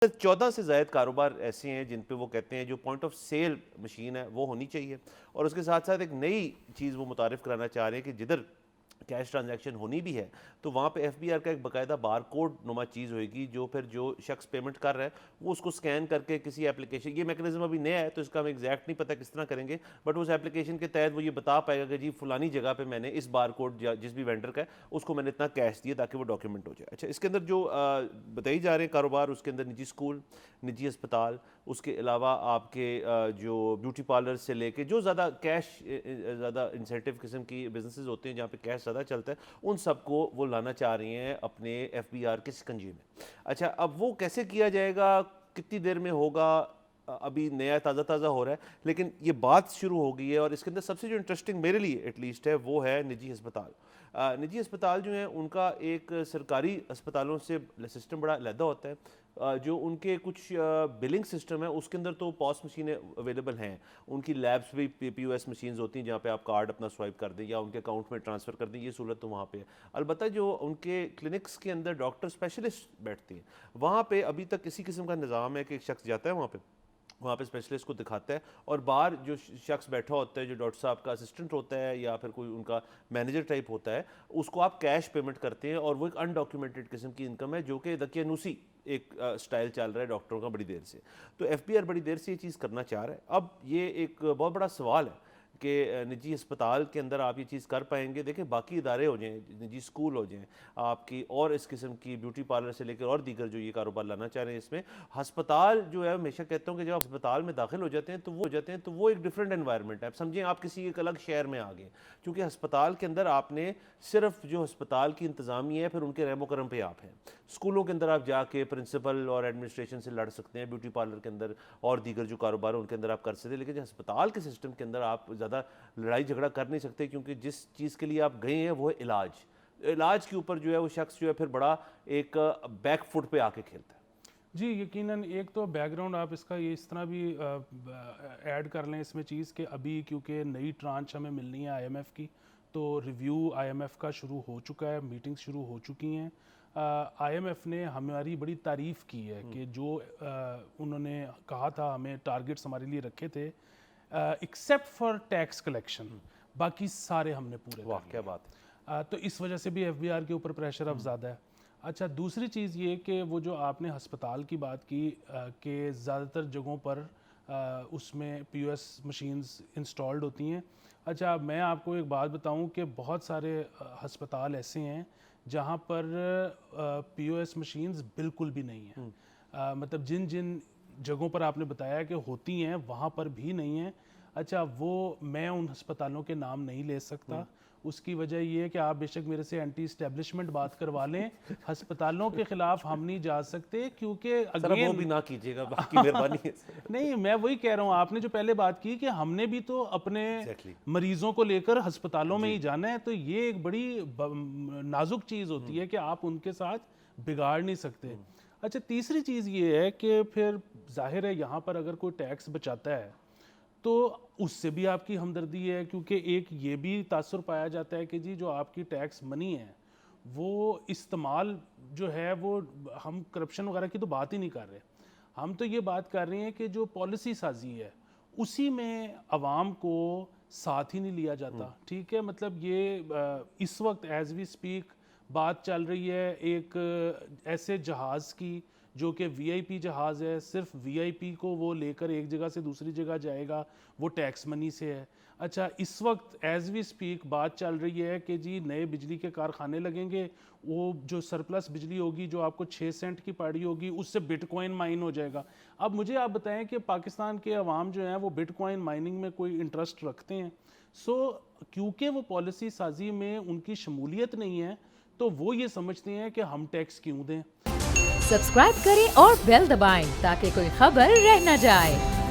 14 سے زائد کاروبار ایسے ہیں جن پہ وہ کہتے ہیں جو پوائنٹ آف سیل مشین ہے وہ ہونی چاہیے، اور اس کے ساتھ ساتھ ایک نئی چیز وہ متعارف کرانا چاہ رہے ہیں کہ جدھر کیش ٹرانزیکشن ہونی بھی ہے تو وہاں پہ ایف بی آر کا ایک باقاعدہ بار کوڈ نما چیز ہوئے گی جو پھر جو شخص پیمنٹ کر رہا ہے وہ اس کو سکین کر کے کسی اپلیکیشن، یہ میکنزم ابھی نیا ہے تو اس کا ہمیں ایگزیکٹ نہیں پتہ کس طرح کریں گے، بٹ اس اپلیکیشن کے تحت وہ یہ بتا پائے گا کہ جی فلانی جگہ پہ میں نے اس بار کوڈ جس بھی وینڈر کا ہے اس کو میں نے اتنا کیش دیا تاکہ وہ ڈاکیومنٹ ہو جائے۔ اچھا، اس کے اندر جو بتائی جا رہے ہیں کاروبار، اس کے اندر نجی اسکول، نجی اسپتال، اس کے علاوہ آپ کے جو بیوٹی پارلر سے لے کے جو زیادہ کیش زیادہ انسینٹیو قسم کی بزنسز ہوتے ہیں جہاں پہ کیش زیادہ چلتا ہے ان سب کو وہ لانا چاہ رہی ہیں اپنے ایف بی آر کے سکنجے میں۔ اچھا، اب وہ کیسے کیا جائے گا، کتنی دیر میں ہوگا، ابھی نیا تازہ ہو رہا ہے، لیکن یہ بات شروع ہو گئی ہے، اور اس کے اندر سب سے جو انٹرسٹنگ میرے لیے ایٹ لیسٹ ہے وہ ہے نجی ہسپتال۔ نجی ہسپتال جو ہیں ان کا ایک سرکاری ہسپتالوں سے سسٹم بڑا علیحدہ ہوتا ہے، جو ان کے کچھ بلنگ سسٹم ہے اس کے اندر تو پوس مشینیں اویلیبل ہیں، ان کی لیبس بھی پی او ایس مشینز ہوتی ہیں جہاں پہ آپ کارڈ اپنا سوائپ کر دیں یا ان کے اکاؤنٹ میں ٹرانسفر کر دیں، یہ سہولت تو وہاں پہ ہے۔ البتہ جو ان کے کلینکس کے اندر ڈاکٹر اسپیشلسٹ بیٹھتے ہیں وہاں پہ ابھی تک اسی قسم کا نظام ہے کہ ایک شخص جاتا ہے وہاں پہ اسپیشلسٹ کو دکھاتا ہے، اور باہر جو شخص بیٹھا ہوتا ہے جو ڈاکٹر صاحب کا اسسٹنٹ ہوتا ہے یا پھر کوئی ان کا مینیجر ٹائپ ہوتا ہے اس کو آپ کیش پیمنٹ کرتے ہیں، اور وہ ایک انڈاکیومنٹڈ قسم کی انکم ہے جو کہ دقیانوسی ایک سٹائل چل رہا ہے ڈاکٹروں کا بڑی دیر سے۔ تو ایف بی آر بڑی دیر سے یہ چیز کرنا چاہ رہا ہے۔ اب یہ ایک بہت بڑا سوال ہے کہ نجی ہسپتال کے اندر آپ یہ چیز کر پائیں گے؟ دیکھیں باقی ادارے ہو جائیں، نجی اسکول ہو جائیں آپ کی، اور اس قسم کی بیوٹی پارلر سے لے کر اور دیگر جو یہ کاروبار لانا چاہ رہے ہیں، اس میں ہسپتال جو ہے، ہمیشہ کہتا ہوں کہ جب آپ ہسپتال میں داخل ہو جاتے ہیں تو وہ ایک ڈیفرنٹ انوائرمنٹ ہے۔ آپ سمجھیں آپ کسی ایک الگ شہر میں آ گئے، کیونکہ ہسپتال کے اندر آپ نے صرف جو ہسپتال کی انتظامیہ ہے پھر ان کے رحم و کرم پہ آپ ہیں۔ اسکولوں کے اندر آپ جا کے پرنسپل اور ایڈمنسٹریشن سے لڑ سکتے ہیں، بیوٹی پارلر کے اندر اور دیگر جو کاروبار ہیں ان کے اندر آپ کر سکتے ہیں، لیکن جو ہسپتال کے سسٹم کے اندر آپ زیادہ لڑائی جھگڑا کر نہیں سکتے، کیونکہ جس چیز کے لیے آپ گئے ہیں وہ ہے علاج کے اوپر جو ہے وہ شخص جو ہے پھر بڑا ایک بیک فٹ پہ آ کے کھیلتا ہے۔ جی یقیناً، ایک تو بیک گراؤنڈ آپ اس کا یہ اس طرح بھی ایڈ کر لیں اس میں چیز کہ ابھی کیونکہ نئی ٹرانچ ہمیں ملنی ہے آئی ایم ایف کی، تو ریویو آئی ایم ایف کا شروع ہو چکا ہے، میٹنگز شروع ہو چکی ہیں۔ آئی ایم ایف نے ہماری بڑی تعریف کی ہے کہ جو انہوں نے کہا تھا ہمیں ٹارگٹس ہمارے لیے رکھے تھے ایکسیپٹ فار ٹیکس کلیکشن، باقی سارے ہم نے پورے واہ کیا بات ہے۔ تو اس وجہ سے بھی ایف بی آر کے اوپر پریشر اب زیادہ ہے۔ اچھا، دوسری چیز یہ کہ وہ جو آپ نے ہسپتال کی بات کی کہ زیادہ تر جگہوں پر اس میں پی او ایس مشینز انسٹالڈ ہوتی ہیں۔ اچھا، میں آپ کو ایک بات بتاؤں کہ بہت سارے ہسپتال ایسے ہیں جہاں پر پی او ایس مشینز بالکل بھی نہیں ہیں، مطلب جن جگہوں پر آپ نے بتایا کہ ہوتی ہیں وہاں پر بھی نہیں ہیں۔ اچھا، وہ میں ان ہسپتالوں کے نام نہیں لے سکتا، اس کی وجہ یہ ہے کہ آپ بے شک میرے سے اینٹی اسٹیبلشمنٹ بات کروا لیں، ہسپتالوں کے خلاف ہم نہیں جا سکتے، کیونکہ وہ بھی نہ کیجیے گا، باقی مہربانی ہے۔ نہیں، میں وہی کہہ رہا ہوں، آپ نے جو پہلے بات کی کہ ہم نے بھی تو اپنے مریضوں کو لے کر ہسپتالوں میں ہی جانا ہے، تو یہ ایک بڑی نازک چیز ہوتی ہے کہ آپ ان کے ساتھ بگاڑ نہیں سکتے۔ اچھا، تیسری چیز یہ ہے کہ پھر ظاہر ہے یہاں پر اگر کوئی ٹیکس بچاتا ہے تو اس سے بھی آپ کی ہمدردی ہے، کیونکہ ایک یہ بھی تاثر پایا جاتا ہے کہ جی جو آپ کی ٹیکس منی ہے وہ استعمال جو ہے وہ، ہم کرپشن وغیرہ کی تو بات ہی نہیں کر رہے، ہم تو یہ بات کر رہے ہیں کہ جو پالیسی سازی ہے اسی میں عوام کو ساتھ ہی نہیں لیا جاتا۔ ٹھیک ہے، مطلب یہ اس وقت ایز وی اسپیک بات چل رہی ہے ایک ایسے جہاز کی جو کہ وی آئی پی جہاز ہے، صرف وی آئی پی کو وہ لے کر ایک جگہ سے دوسری جگہ جائے گا، وہ ٹیکس منی سے ہے۔ اچھا، اس وقت ایز وی اسپیک بات چل رہی ہے کہ جی نئے بجلی کے کارخانے لگیں گے، وہ جو سرپلس بجلی ہوگی جو آپ کو 6 سینٹ کی پڑ رہی ہوگی اس سے بٹ کوائن مائن ہو جائے گا۔ اب مجھے آپ بتائیں کہ پاکستان کے عوام جو ہیں وہ بٹ کوائن مائننگ میں کوئی انٹرسٹ رکھتے ہیں؟ کیونکہ وہ پالیسی سازی میں ان کی شمولیت نہیں ہے تو وہ یہ سمجھتے ہیں کہ ہم ٹیکس کیوں دیں۔ سبسکرائب کریں اور بیل دبائیں تاکہ کوئی خبر رہ نہ جائے۔